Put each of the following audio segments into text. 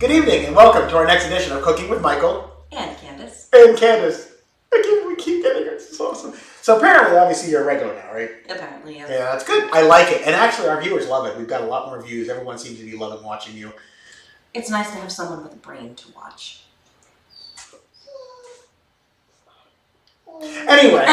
Good evening and welcome to our next edition of Cooking with Michael. And Candace. And Candace. We keep getting it. This is awesome. So apparently, obviously, you're a regular now, right? Apparently, yeah. Yeah, that's good. I like it. And actually, our viewers love it. We've got a lot more views. Everyone seems to be loving watching you. It's nice to have someone with a brain to watch. Anyway,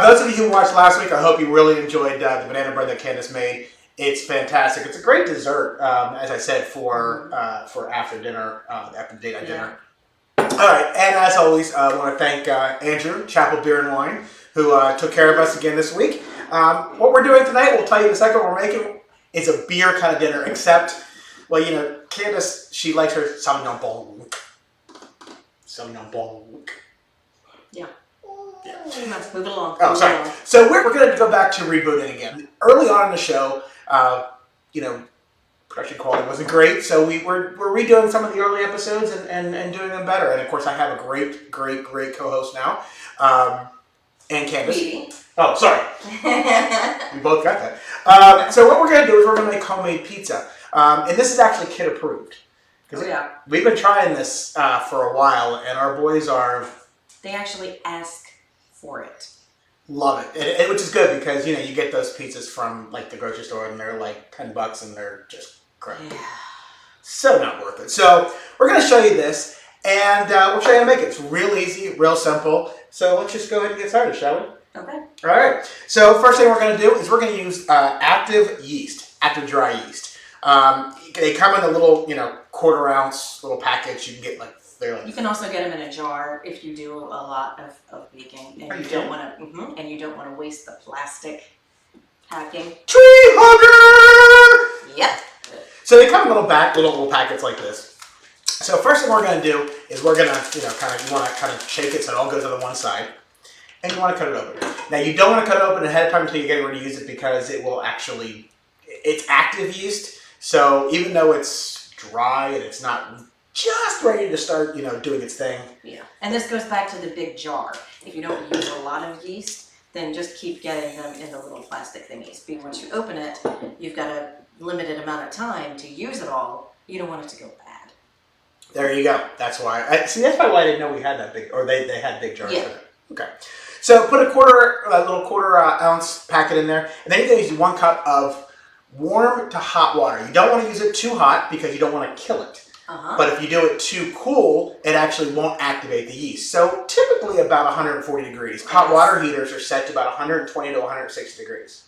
those of you who watched last week, I hope you really enjoyed the banana bread that Candace made. It's fantastic. It's a great dessert, as I said, for after dinner, after date night dinner. All right, and as always, I want to thank Andrew, Chapel Beer and Wine, who took care of us again this week. What we're doing tonight, we'll tell you in a second. What we're making is a beer kind of dinner, except, well, you know, Candace, she likes her Sauvignon Blanc. Sauvignon Blanc. Yeah. Let's move along. Oh, sorry. So we're going to go back to rebooting again. Early on in the show, production quality wasn't great, so we're redoing some of the early episodes and doing them better. And of course, I have a great co-host now, and Candace. Maybe. Oh, sorry. We both got that. So what we're going to do is we're going to make homemade pizza, and this is actually kid approved. Oh, yeah. We've been trying this for a while, and our boys They actually ask for it. love it, which is good because you get those pizzas from like the grocery store and they're like $10 and they're just crap. Yeah. So not worth it. So we're going to show you this and we'll show you how to make it. It's real easy, real simple. So let's just go ahead and get started, shall we? Okay. All right. So first thing we're going to do is we're going to use active yeast, active dry yeast. They come in a little, quarter ounce little package. You can get You can also get them in a jar if you do a lot of baking, and you don't want to waste the plastic packing. Tree hugger. Yep. So they come in little packets like this. So first thing we're going to do is we're going to, you want to kind of shake it so it all goes on one side, and you want to cut it open. Now you don't want to cut it open ahead of time until you get ready to use it because it will it's active yeast. So even though it's dry and it's not just ready to start, doing its thing. Yeah, and this goes back to the big jar. If you don't use a lot of yeast, then just keep getting them in the little plastic thingies. Because once you open it, you've got a limited amount of time to use it all. You don't want it to go bad. There you go. That's why. That's probably why I didn't know we had that big, or they had big jars. Yeah. For that. Okay. So put a little quarter ounce packet in there, and then you're going to use 1 cup of warm to hot water. You don't want to use it too hot because you don't want to kill it. But if you do it too cool, it actually won't activate the yeast. So typically about 140 degrees. Hot water heaters are set to about 120 to 160 degrees.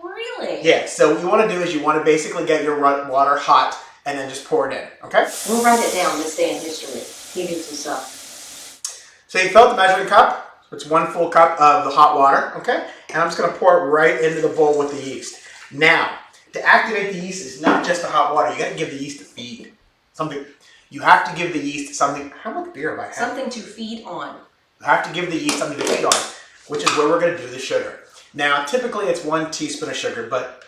Really? Yeah, so what you want to do is you want to basically get your water hot and then just pour it in, okay? We'll write it down this day in history. He needs some stuff. So you fill up the measuring cup. It's 1 full cup of the hot water, okay? And I'm just going to pour it right into the bowl with the yeast. Now, to activate the yeast is not just the hot water. You got to give the yeast a feed. You have to give the yeast something. How much beer have I had? Something to feed on. You have to give the yeast something to feed on, which is where we're going to do the sugar. Now, typically it's 1 teaspoon of sugar, but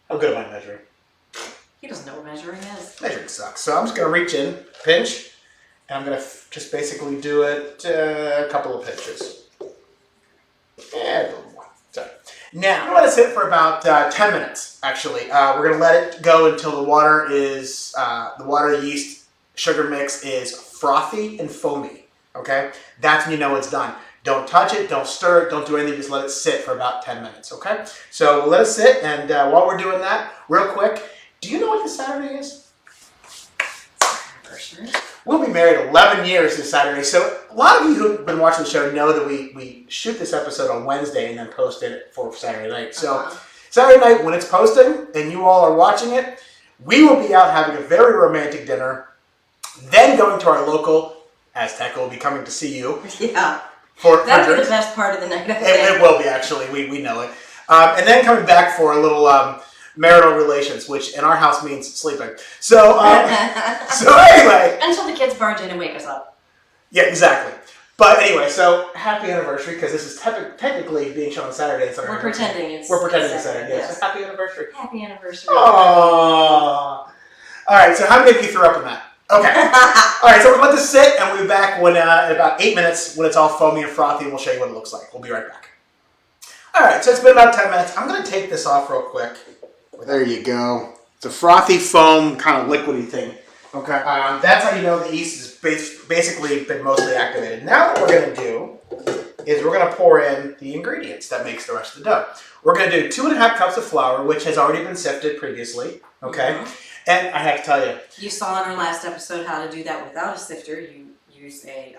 how good am I measuring? He doesn't know what measuring is. Measuring sucks. So I'm just going to reach in, pinch, and I'm going to just basically do it a couple of pinches. And a little more. Sorry. Now, I'm going to let it sit for about 10 minutes, actually. We're going to let it go until the water yeast sugar mix is frothy and foamy, okay? That's when you know it's done. Don't touch it, don't stir it, don't do anything, just let it sit for about 10 minutes, okay? So we'll let it sit, and while we're doing that, real quick, do you know what this Saturday is? We'll be married 11 years this Saturday, so a lot of you who've been watching the show know that we shoot this episode on Wednesday and then post it for Saturday night. So Saturday night, when it's posting and you all are watching it, we will be out having a very romantic dinner, then going to our local Azteca. Will be coming to see you. Yeah. That'll be the best part of the night. It will be, actually. We know it. And then coming back for a little marital relations, which in our house means sleeping. So anyway. Until the kids barge in and wake us up. Yeah, exactly. But anyway, so happy anniversary, because this is technically being shown on Saturday. It's We're pretending it's Saturday. Yes. So happy anniversary. Happy anniversary. Aww. All right, so how many of you threw up on that? Okay. All right, so we'll let this sit, and we'll be back when in about 8 minutes when it's all foamy and frothy, and we'll show you what it looks like. We'll be right back. All right, so it's been about 10 minutes. I'm going to take this off real quick. There you go. It's a frothy foam kind of liquidy thing. Okay. That's how you know the yeast has basically been mostly activated. Now what we're going to do is we're going to pour in the ingredients that makes the rest of the dough. We're going to do 2.5 cups of flour, which has already been sifted previously. Okay. And I have to tell you. You saw in our last episode how to do that without a sifter. You use a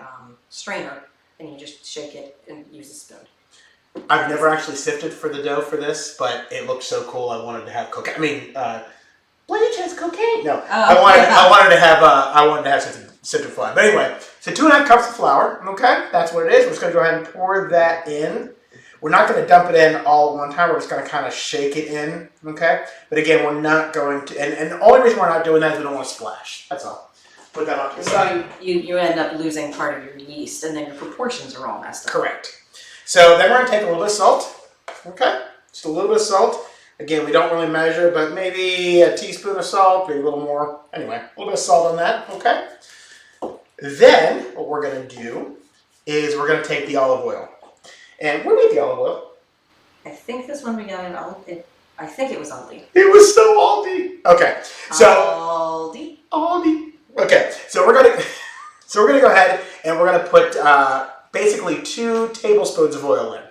strainer and you just shake it and use a spoon. I've never actually sifted for the dough for this, but it looked so cool. I wanted to have cocaine. I mean, Blanche has cocaine. No, I wanted to have sifted flour. But anyway, so 2.5 cups of flour. Okay, that's what it is. We're just going to go ahead and pour that in. We're not going to dump it in all at one time. We're just going to kind of shake it in. Okay, but again, we're not going to. And the only reason we're not doing that is we don't want to splash. That's all. Put that off to the side. You end up losing part of your yeast, and then your proportions are all messed up. Correct. So then we're going to take a little bit of salt. Okay, just a little bit of salt. Again, we don't really measure, but maybe a teaspoon of salt, maybe a little more. Anyway, a little bit of salt on that, okay? Then, what we're going to do is we're going to take the olive oil. And where did we get the olive oil? I think this one we got in Aldi. I think it was Aldi. It was so Aldi. Okay, so Aldi. Aldi. Okay, so we're going to go ahead and we're going to put basically 2 tablespoons of oil in.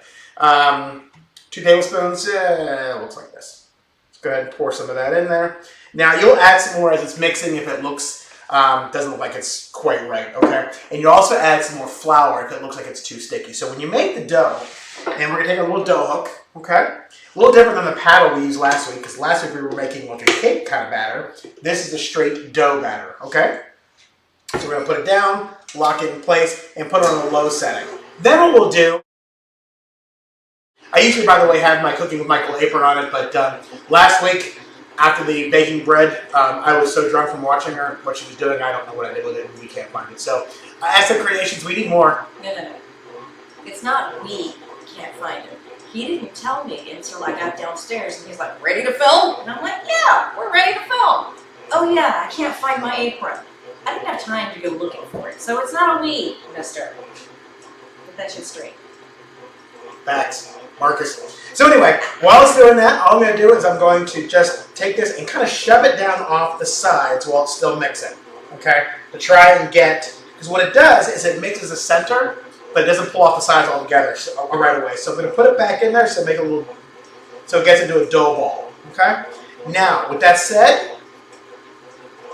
2 tablespoons, looks like this. Let's go ahead and pour some of that in there. Now you'll add some more as it's mixing if it looks, doesn't look like it's quite right, okay? And you also add some more flour if it looks like it's too sticky. So when you make the dough, and we're gonna take a little dough hook, okay? A little different than the paddle we used last week, because last week we were making like a cake kind of batter. This is a straight dough batter, okay? So we're gonna put it down, lock it in place, and put it on a low setting. Then what we'll do, I usually, by the way, have my Cooking with Michael apron on it, but last week, after the baking bread, I was so drunk from watching her, what she was doing, I don't know what I did with it, and we can't find it. So, Asset Creations, we need more. No. It's not we can't find it. He didn't tell me until I got downstairs, and he's like, ready to film? And I'm like, yeah, we're ready to film. Oh yeah, I can't find my apron. I didn't have time to go looking for it, so it's not a we, mister. Get that shit straight. Facts. Marcus. So anyway, while it's doing that, all I'm going to do is I'm going to just take this and kind of shove it down off the sides while it's still mixing, okay? To try and get, because what it does is it mixes the center, but it doesn't pull off the sides altogether right away. So I'm going to put it back in there so make a little, so it gets into a dough ball, okay? Now, with that said,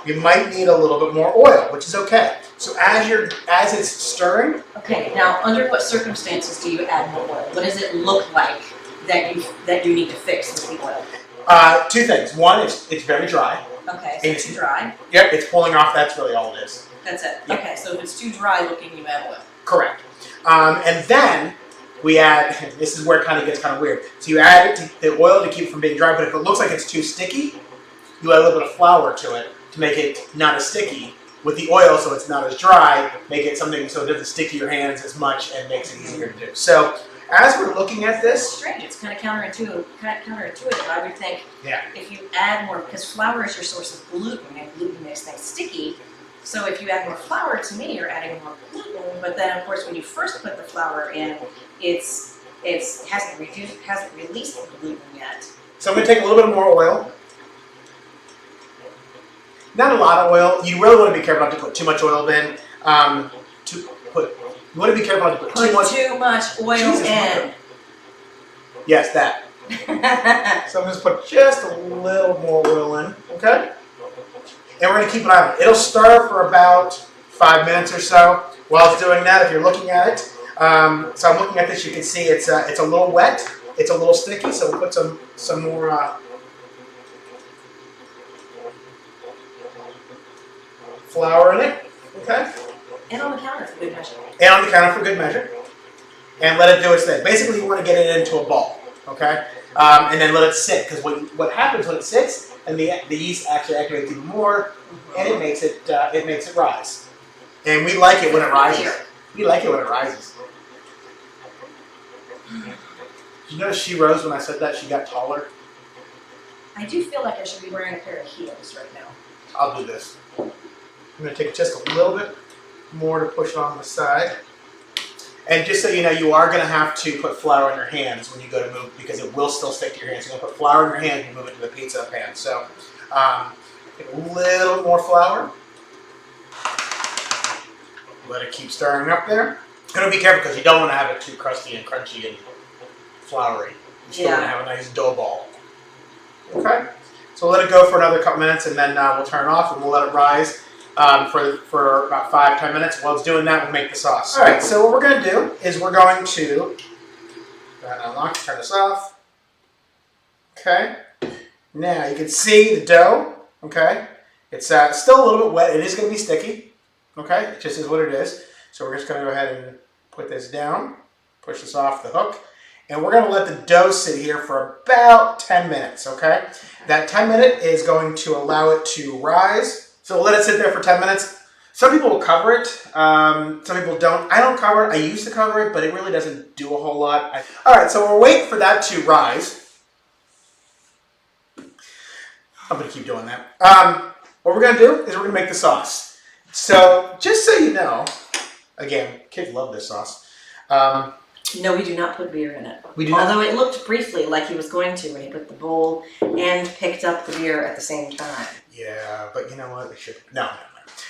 you might need a little bit more oil, which is okay. So as it's stirring. Okay, now under what circumstances do you add more oil? What does it look like that you need to fix with the oil? 2 things. One, it's very dry. Okay, so it's too dry. Yep, it's pulling off. That's really all it is. That's it. Yep. Okay, so if it's too dry looking, you add oil. Correct. And then we add. This is where it kind of gets kind of weird. So you add the oil to keep it from being dry, but if it looks like it's too sticky, you add a little bit of flour to it to make it not as sticky. With the oil, so it's not as dry, make it something so it doesn't stick to your hands as much and makes it easier to do. So, as we're looking at this, it's strange. It's kind of counterintuitive. I would think yeah, if you add more, because flour is your source of gluten, and gluten makes things sticky. So if you add more flour, to me, you're adding more gluten. But then, of course, when you first put the flour in, it hasn't released the gluten yet. So I'm going to take a little bit more oil. Not a lot of oil. You really want to be careful not to put too much oil in. You want to be careful not to put too much oil Jesus, in. Yes, that. So I'm going to put just a little more oil in, okay? And we're going to keep an eye on it. It'll stir for about 5 minutes or so. While it's doing that, if you're looking at it, so I'm looking at this, you can see it's a little wet, it's a little sticky, so we'll put some more flour in it, okay? And on the counter for good measure. And on the counter for good measure. And let it do its thing. Basically, you want to get it into a ball, okay? And then let it sit, because what happens when it sits, and the yeast actually activates even more, and it makes it rise. And we like it when it rises. We like it when it rises. Did you notice she rose when I said that? She got taller. I do feel like I should be wearing a pair of heels right now. I'll do this. I'm going to take just a little bit more to push it on the side. And just so you know, you are going to have to put flour on your hands when you go to move because it will still stick to your hands. You're going to put flour in your hand and move it to the pizza pan. So take a little more flour. Let it keep stirring up there. Gonna be careful because you don't want to have it too crusty and crunchy and floury. You still want to have a nice dough ball. Okay, so we'll let it go for another couple minutes and then we'll turn it off and we'll let it rise for about 5-10 minutes. While it's doing that, we'll make the sauce. All right, so what we're gonna do is we're going to unlock, turn this off. Okay, now you can see the dough. Okay, it's still a little bit wet. It is gonna be sticky. Okay, it just is what it is. So we're just gonna go ahead and put this down, push this off the hook. And we're going to let the dough sit here for about 10 minutes, okay? That 10-minute is going to allow it to rise. So we'll let it sit there for 10 minutes. Some people will cover it. Some people don't. I don't cover it. I used to cover it, but it really doesn't do a whole lot. All right, so we'll wait for that to rise. I'm going to keep doing that. What we're going to do is we're going to make the sauce. So just so you know, again, kids love this sauce. No, we do not put beer in it. We do not. Although it looked briefly like he was going to when he put the bowl and picked up the beer at the same time. Yeah, but you know what? We should. No.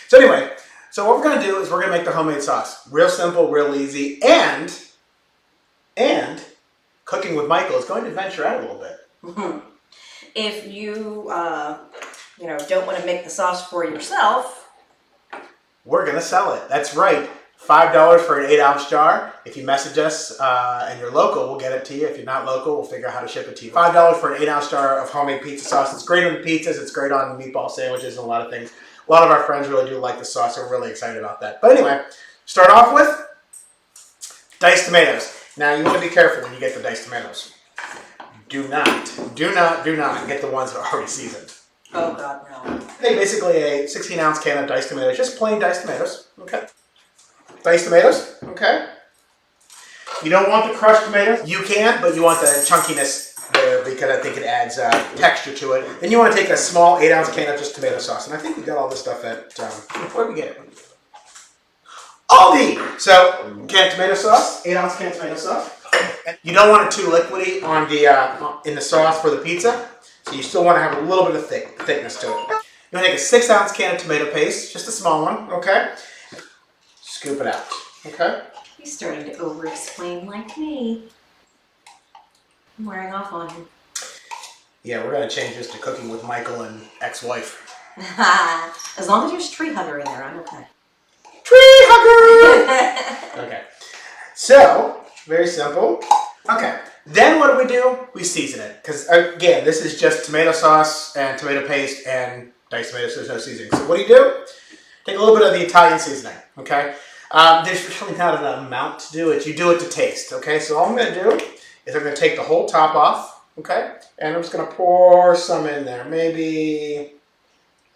So anyway, so what we're going to do is we're going to make the homemade sauce. Real simple, real easy, and cooking with Michael is going to venture out a little bit. If you, don't want to make the sauce for yourself, we're going to sell it. That's right. $5 for an 8-ounce jar. If you message us and you're local, we'll get it to you. If you're not local, we'll figure out how to ship it to you. $5 for an 8-ounce jar of homemade pizza sauce. It's great on the pizzas. It's great on meatball sandwiches and a lot of things. A lot of our friends really do like the sauce, so we're really excited about that. But anyway, start off with diced tomatoes. Now, you want to be careful when you get the diced tomatoes. Do not get the ones that are already seasoned. Oh, God, no. Take basically a 16-ounce can of diced tomatoes, just plain diced tomatoes, okay? Diced tomatoes, okay? You don't want the crushed tomatoes. You can, but you want the chunkiness there because I think it adds texture to it. Then you want to take a small 8-ounce can of just tomato sauce. And I think we got all this stuff at, where did we get it? Aldi! So, can of tomato sauce, 8-ounce can of tomato sauce. And you don't want it too liquidy on the in the sauce for the pizza. So you still want to have a little bit of thickness to it. You want to take a 6-ounce can of tomato paste, just a small one, okay? Scoop it out, okay? He's starting to over-explain like me. I'm wearing off on him. Yeah, we're going to change this to cooking with Michael and ex-wife. As long as there's tree hugger in there, I'm okay. Tree hugger! Okay. So, very simple. Okay. Then what do? We season it. Because, again, this is just tomato sauce and tomato paste and diced tomatoes, so there's no seasoning. So what do? Take a little bit of the Italian seasoning, okay? There's really not an amount to do it. You do it to taste, okay? So all I'm going to do is I'm going to take the whole top off, okay? And I'm just going to pour some in there. Maybe,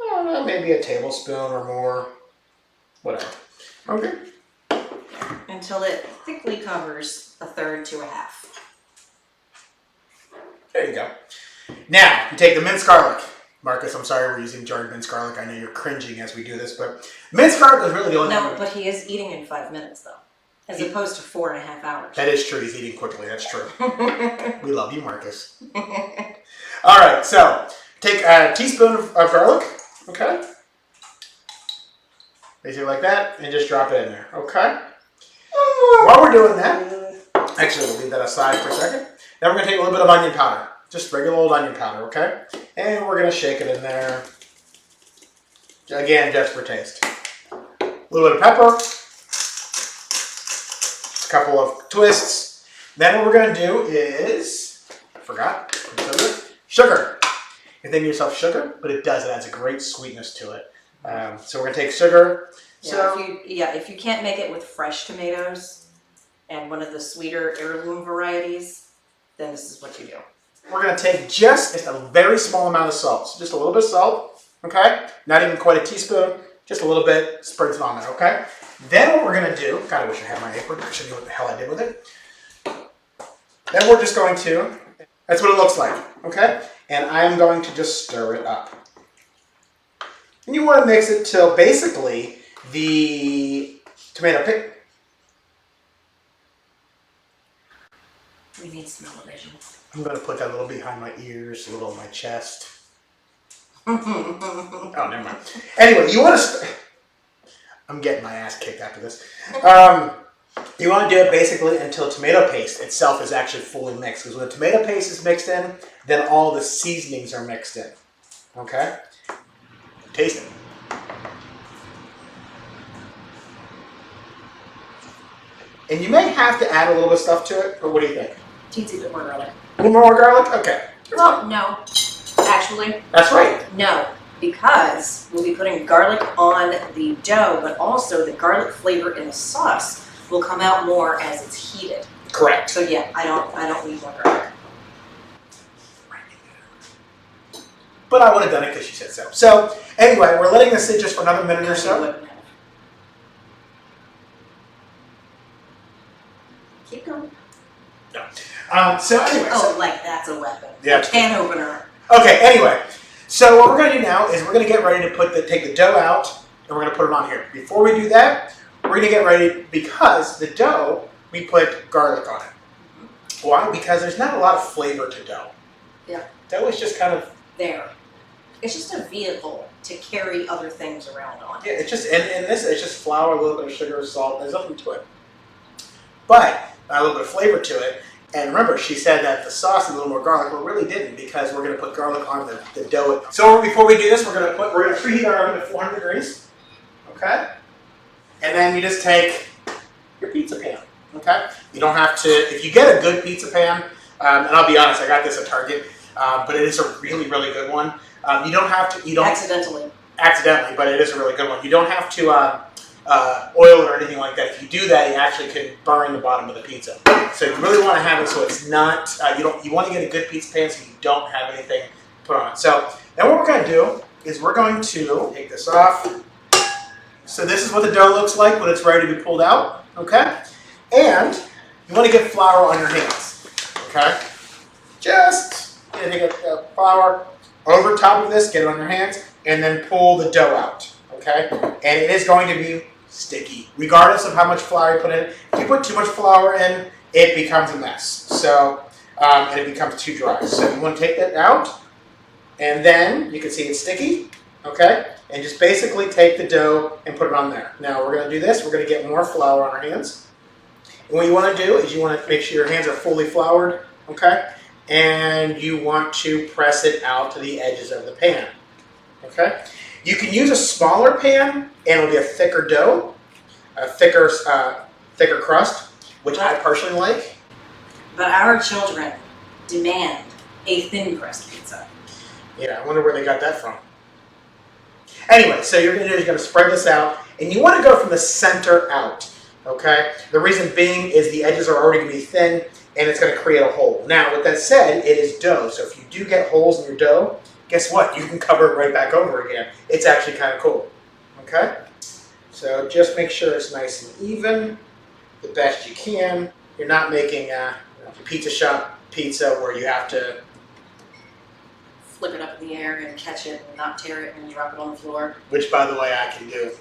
I don't know, maybe a tablespoon or more. Whatever. Okay? Until it thickly covers a third to a half. There you go. Now, you take the minced garlic. Marcus, I'm sorry we're using jarred minced garlic. I know you're cringing as we do this, but minced garlic is really the only No, thing. but he is eating in 5 minutes, though, as opposed to 4.5 hours. That is true. He's eating quickly. That's true. We love you, Marcus. All right, so take a teaspoon of garlic, okay? Basically like that, and just drop it in there, okay? While we're doing that, actually, we'll leave that aside for a second. Then we're going to take a little bit of onion powder. Just regular old onion powder, okay? And we're going to shake it in there. Again, just for taste. A little bit of pepper. A couple of twists. Then what we're going to do is, I forgot, sugar. You're thinking to yourself sugar, but it does. It adds a great sweetness to it. So we're going to take sugar. If you can't make it with fresh tomatoes and one of the sweeter heirloom varieties, then this is what you do. We're going to take just a very small amount of salt. So just a little bit of salt, okay? Not even quite a teaspoon, just a little bit, sprinkle it on there, okay? Then what we're going to do, God, I wish I had my apron. I should know what the hell I did with it. Then we're just going to, that's what it looks like, okay? And I'm going to just stir it up. And you want to mix it till basically the tomato paste. We need some elevation. I'm going to put that a little behind my ears, a little on my chest. Well, Oh, never mind. Anyway, you want to... I'm getting my ass kicked after this. You want to do it basically until tomato paste itself is actually fully mixed. Because when the tomato paste is mixed in, then all the seasonings are mixed in. Okay? Taste it. And you may have to add a little bit of stuff to it, but what do you think? teensy bit more garlic. A little more garlic? Okay. Well, no. Actually, That's right. no. Because we'll be putting garlic on the dough, but also the garlic flavor in the sauce will come out more as it's heated. Correct. So yeah, I don't need more garlic. But I would have done it because she said so. So, anyway, we're letting this sit just for another minute or You so. wouldn't have. Keep going. So anyway. Oh, like that's a weapon. Yeah. A can opener. Okay, anyway. So what we're going to do now is we're going to get ready to take the dough out and we're going to put it on here. Before we do that, we're going to get ready because the dough, we put garlic on it. Why? Because there's not a lot of flavor to dough. Yeah. Dough is just kind of, There. It's just a vehicle to carry other things around on. yeah, it's just, and this, it's just flour, a little bit of sugar, salt, there's nothing to it. But a little bit of flavor to it. And remember, she said that the sauce and a little more garlic. Well, really didn't because we're going to put garlic on the dough. So before we do this, we're going to preheat our oven to 400 degrees. Okay? And then you just take your pizza pan. Okay? You don't have to, if you get a good pizza pan, and I'll be honest, I got this at Target, but it is a really, really good one. You don't have to, accidentally, but it is a really good one. You don't have to oil it or anything like that. If you do that, you actually can burn the bottom of the pizza. So you really want to have it so it's not, you want to get a good pizza pan so you don't have anything put on it. So then what we're going to do is we're going to take this off. So this is what the dough looks like when it's ready to be pulled out, okay? And you want to get flour on your hands, okay? Just take flour over top of this, get it on your hands, and then pull the dough out, okay? And it is going to be sticky, regardless of how much flour you put in. If you put too much flour in, it becomes a mess. So, and it becomes too dry. So you want to take that out, and then you can see it's sticky, okay? And just basically take the dough and put it on there. Now we're going to do this. We're going to get more flour on our hands. And what you want to do is you want to make sure your hands are fully floured, okay? And you want to press it out to the edges of the pan, okay? You can use a smaller pan, and it'll be a thicker dough, a thicker crust, which I personally like. But our children demand a thin crust pizza. Yeah, I wonder where they got that from. Anyway, so you're going to do is you're going to spread this out, and you want to go from the center out, okay? The reason being is the edges are already going to be thin, and it's going to create a hole. Now, with that said, it is dough, so if you do get holes in your dough, guess what? You can cover it right back over again. It's actually kind of cool, okay? So just make sure it's nice and even, the best you can. You're not making a pizza shop pizza where you have to Flip it up in the air and catch it and not tear it and drop it on the floor. which, by the way, I can do.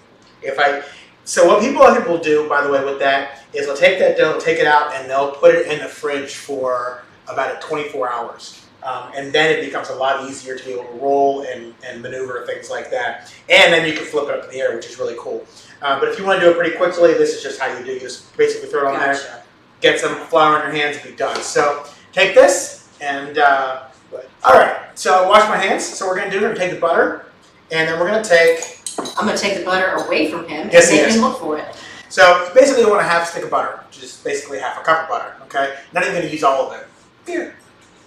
So what people do, by the way, with that is they'll take that dough, take it out, and they'll put it in the fridge for about 24 hours. And then it becomes a lot easier to be able to roll and maneuver things like that. And then you can flip it up in the air, which is really cool. But if you want to do it pretty quickly, this is just how you do it. You just basically throw it on there, Gotcha. get some flour in your hands, and be done. So take this, and all right. So wash my hands. So what we're going to do, we're going to take the butter, and then we're going to take... I'm going to take the butter away from him Yes, and he make is. him look for it. So basically you want a half stick of butter, which is basically half a cup of butter, okay? Not even going to use all of it. Beer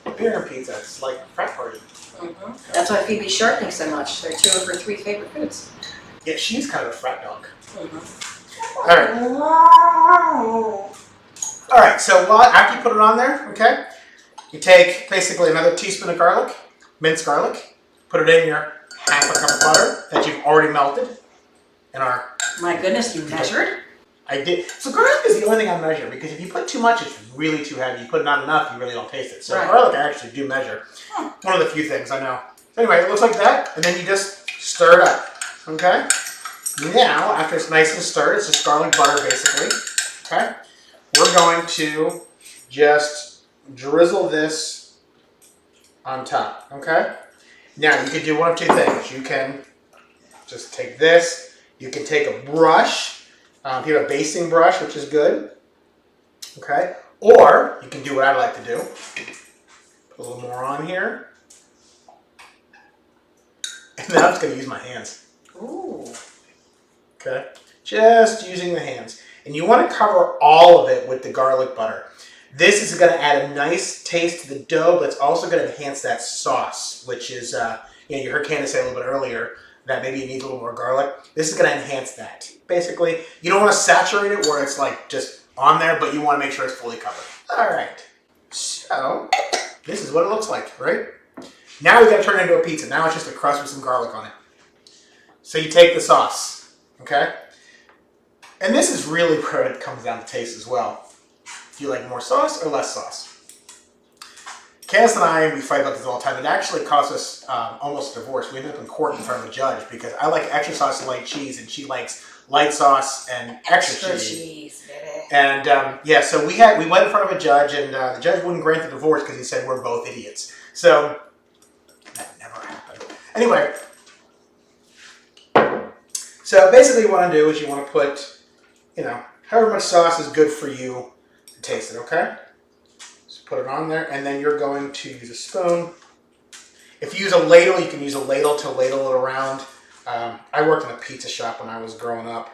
and pizza, it's like a frat party. Mm-hmm. That's why Phoebe Sharp thinks so much. They're two of her three favorite foods. Yeah, she's kind of a frat dog. Mm-hmm. All right, so after you put it on there, okay, you take basically another teaspoon of garlic, minced garlic, put it in your half a cup of butter that you've already melted in our... My goodness, you measured? I did. So garlic is the only thing I measure because if you put too much, it's really too heavy. You put not enough, you really don't taste it. So Right. garlic I actually do measure. One of the few things I know. So anyway, it looks like that, and then you just stir it up. Okay? Now, after it's nice and stirred, it's just garlic butter basically. Okay? We're going to just drizzle this on top, okay? Now, you can do one of two things. You can just take this. You can take a brush. If you have a basting brush, which is good, okay? Or you can do what I like to do. Put a little more on here. And then I'm just going to use my hands. Ooh. Okay? Just using the hands. And you want to cover all of it with the garlic butter. This is going to add a nice taste to the dough, but it's also going to enhance that sauce, which is, you heard Candace say a little bit earlier that maybe it needs a little more garlic. This is going to enhance that. Basically, you don't want to saturate it where it's like just on there, but you want to make sure it's fully covered. All right. So, this is what it looks like, right? Now we got to turn it into a pizza. Now it's just a crust with some garlic on it. So you take the sauce, okay? And this is really where it comes down to taste as well. Do you like more sauce or less sauce? Cass and I, we fight about this all the time. It actually cost us almost a divorce. We ended up in court in front of a judge because I like extra sauce and light cheese, and she likes light sauce and extra cheese. Baby. And yeah, so we went in front of a judge, and the judge wouldn't grant the divorce because he said we're both idiots. So that never happened. Anyway, so basically what I do is you want to put, however much sauce is good for you to taste it, okay? Just put it on there, and then you're going to use a spoon. If you use a ladle, you can use a ladle to ladle it around. I worked in a pizza shop when I was growing up,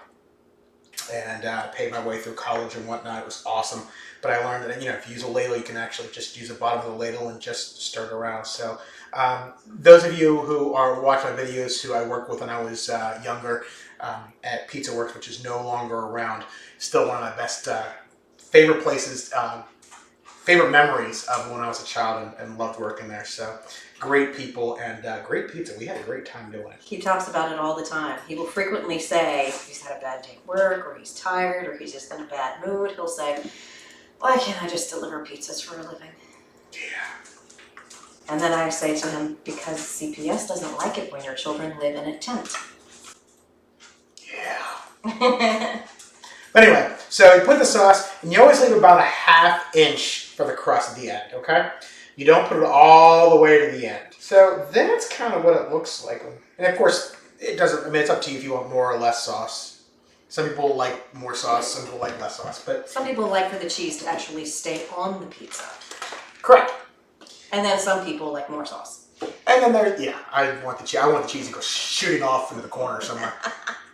and paid my way through college and whatnot. It was awesome. But I learned that, if you use a ladle, you can actually just use the bottom of the ladle and just stir it around. So those of you who are watching my videos who I worked with when I was younger at Pizza Works, which is no longer around, still one of my best favorite places, favorite memories of when I was a child and loved working there. So great people and great pizza. We had a great time doing it. He talks about it all the time. He will frequently say he's had a bad day at work, or he's tired, or he's just in a bad mood. He'll say, "Why can't I just deliver pizzas for a living?" Yeah. And then I say to him, because CPS doesn't like it when your children live in a tent. Yeah. But anyway, so you put the sauce, and you always leave about a ½ inch for the crust at the end, okay? You don't put it all the way to the end. So that's kind of what it looks like. And of course, it doesn't, it's up to you if you want more or less sauce. Some people like more sauce, some people like less sauce, but... Some people like for the cheese to actually stay on the pizza. Correct. And then some people like more sauce. And then I want the cheese to go shooting off into the corner somewhere.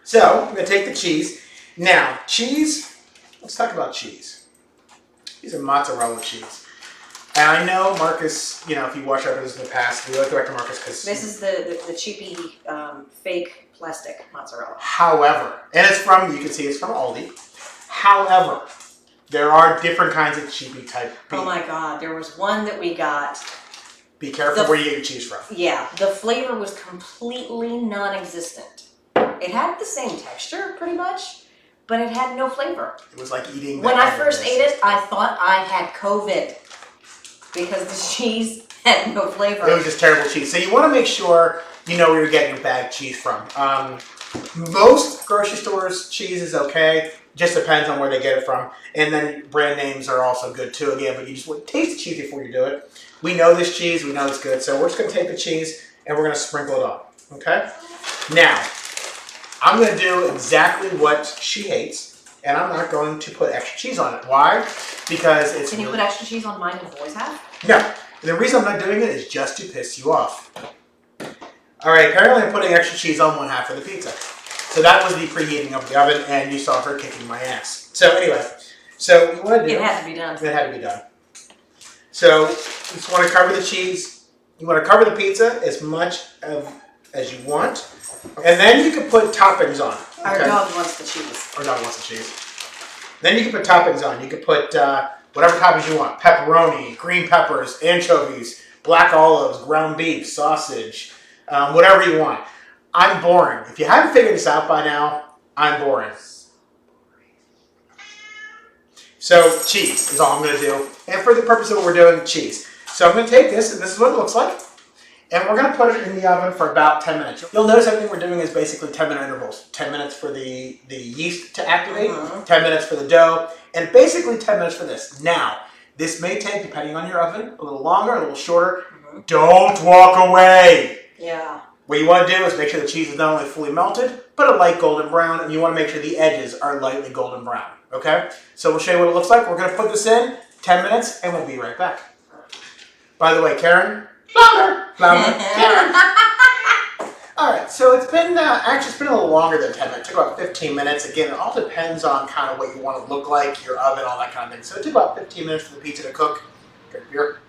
So, I'm going to take the cheese. Now, cheese, let's talk about cheese. These are mozzarella cheese. And I know Marcus, if you watched our videos in the past, we like to direct to Marcus because... This is the cheapy fake plastic mozzarella. However, and you can see it's from Aldi. However, there are different kinds of cheapy type beef. Oh my God, there was one that we got. Be careful where you get your cheese from. Yeah, the flavor was completely non-existent. It had the same texture, pretty much, but it had no flavor. It was like eating... When I first ate it, I thought I had COVID because the cheese had no flavor. It was just terrible cheese. So you want to make sure you know where you're getting your bagged cheese from. Most grocery stores' cheese is okay. Just depends on where they get it from. And then brand names are also good too, again, but you just want to taste the cheese before you do it. We know this cheese, we know it's good, so we're just going to take the cheese and we're going to sprinkle it on, okay? Now, I'm going to do exactly what she hates, and I'm not going to put extra cheese on it. Why? Because it's... Can you put extra cheese on mine and boys have? No. The reason I'm not doing it is just to piss you off. Alright, apparently I'm putting extra cheese on one half of the pizza. So that was the preheating of the oven, and you saw her kicking my ass. So anyway, so what you want to do... It had to be done. It had to be done. So you just want to cover the cheese. You want to cover the pizza as much as you want. And then you can put toppings on. Our dog wants the cheese. Our dog wants the cheese. Then you can put toppings on. You can put whatever toppings you want. Pepperoni, green peppers, anchovies, black olives, ground beef, sausage, whatever you want. I'm boring. If you haven't figured this out by now, I'm boring. So cheese is all I'm going to do. And for the purpose of what we're doing, cheese. So I'm going to take this, and this is what it looks like. And we're going to put it in the oven for about 10 minutes. You'll notice everything we're doing is basically 10-minute intervals. 10 minutes for the yeast to activate, 10 minutes for the dough, and basically 10 minutes for this. Now, This may take, depending on your oven, a little longer, a little shorter. Don't walk away. Yeah. What you want to do is make sure the cheese is not only fully melted, but a light golden brown, and you want to make sure the edges are lightly golden brown, okay? So we'll show you what it looks like. We're going to put this in 10 minutes, and we'll be right back. By the way, Karen, louder, Karen. All right, so it's been actually it's been a little longer than 10 minutes. It took about 15 minutes. Again, it all depends on kind of what you want to look like, your oven, all that kind of thing. So it took about 15 minutes for the pizza to cook. Good beer.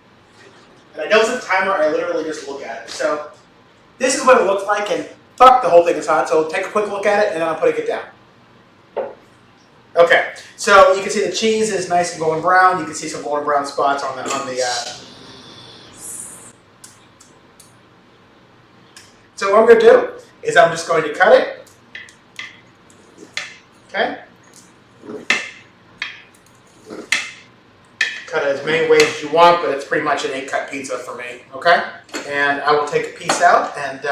And I don't set the timer. I literally just look at it. So this is what it looks like, and fuck, the whole thing is hot. So take a quick look at it, and then I'm putting it down. Okay, so you can see the cheese is nice and golden brown. You can see some golden brown spots on the. So what I'm going to do is I'm just going to cut it. Okay. Cut it as many ways as you want, but it's pretty much an 8-cut pizza for me. Okay. And I will take a piece out and.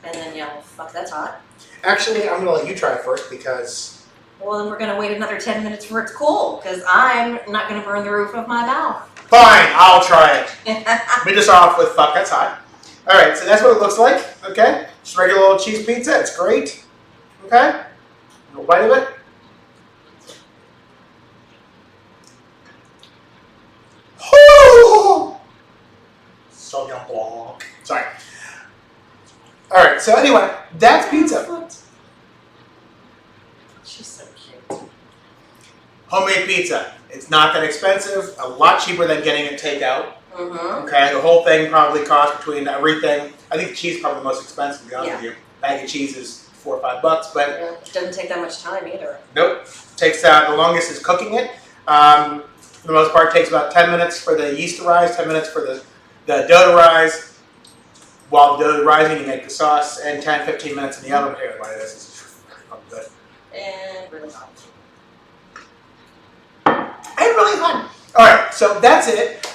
And then yeah, well, fuck, that's hot. Actually, I'm going to let you try it first because. Well, then we're gonna wait another 10 minutes for it to cool, because I'm not gonna burn the roof of my mouth. Fine, I'll try it. Let me just off with fuck, that's hot. All right, so that's what it looks like, okay? Just regular little cheese pizza, it's great, okay? A little bite of it. Oh! Sauvignon Blanc. Sorry. All right, so anyway, that's pizza. She's so cute. Homemade pizza. It's not that expensive, a lot cheaper than getting it takeout. Mm-hmm. Okay, the whole thing probably costs between everything. I think the cheese is probably the most expensive, to be honest with you. Bag of cheese is $4 or $5, but Yeah, it doesn't take that much time either. nope. Takes the longest is cooking it. For the most part, it takes about 10 minutes for the yeast to rise, 10 minutes for the dough to rise. While the dough is rising, you make the sauce, and 10, 15 minutes in the oven. Here, buddy, this is fucking good. And really hot. And really hot. All right, so that's it.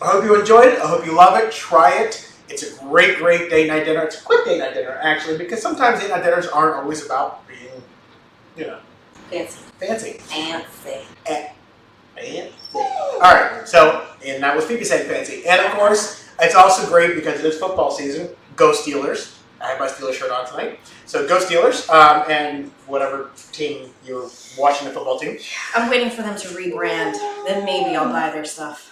I hope you enjoyed it. I hope you love it. Try it. It's a great, great date night dinner. It's a quick date night dinner, actually, because sometimes date night dinners aren't always about being, you know, Fancy. fancy. Fancy. Fancy. All right, so, and that was Phoebe saying fancy. And of course, it's also great because it is football season. Go Steelers. I have my Steelers shirt on tonight. So go Steelers, and whatever team you're watching the football team. I'm waiting for them to rebrand. Then maybe I'll buy their stuff.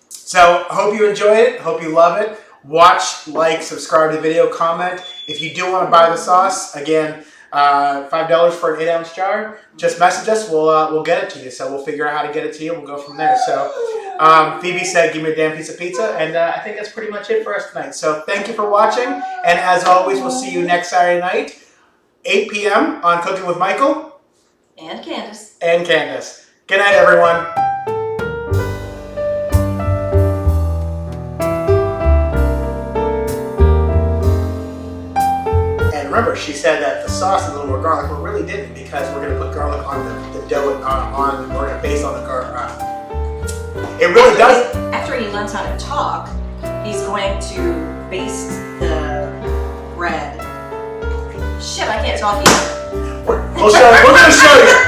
So I hope you enjoy it. Hope you love it. Watch, like, subscribe to the video, comment. If you do want to buy the sauce, again, $5 for an 8-ounce jar. Just message us. We'll get it to you. So we'll figure out how to get it to you. We'll go from there. So Phoebe said, "Give me a damn piece of pizza," and I think that's pretty much it for us tonight. So thank you for watching, and as always, we'll see you next Saturday night, 8 p.m. on Cooking with Michael And Candace. and Candace. Good night, everyone. Remember, she said that the sauce and a little more garlic. We really didn't because we're going to put garlic on the dough. We're going to base on the garlic. It really does. After he learns how to talk, he's going to baste the bread. Shit, I can't talk either. We're going to show you.